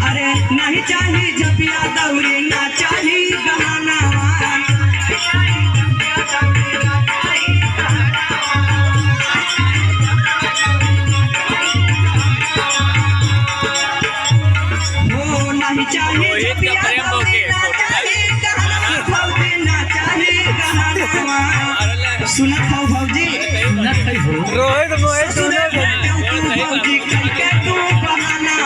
अरे नहीं चाहिए जपिया दौरी ना चाहिए गहना वो नहीं चाहिए जपिया दौरी ना चाहिए गहना ना चाहिए गहना सुनत हो भौजी रोहित मोहित भौजी के तू बहाना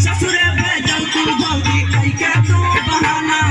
ससुरे भेजल तू भौजी कई के तू बहाना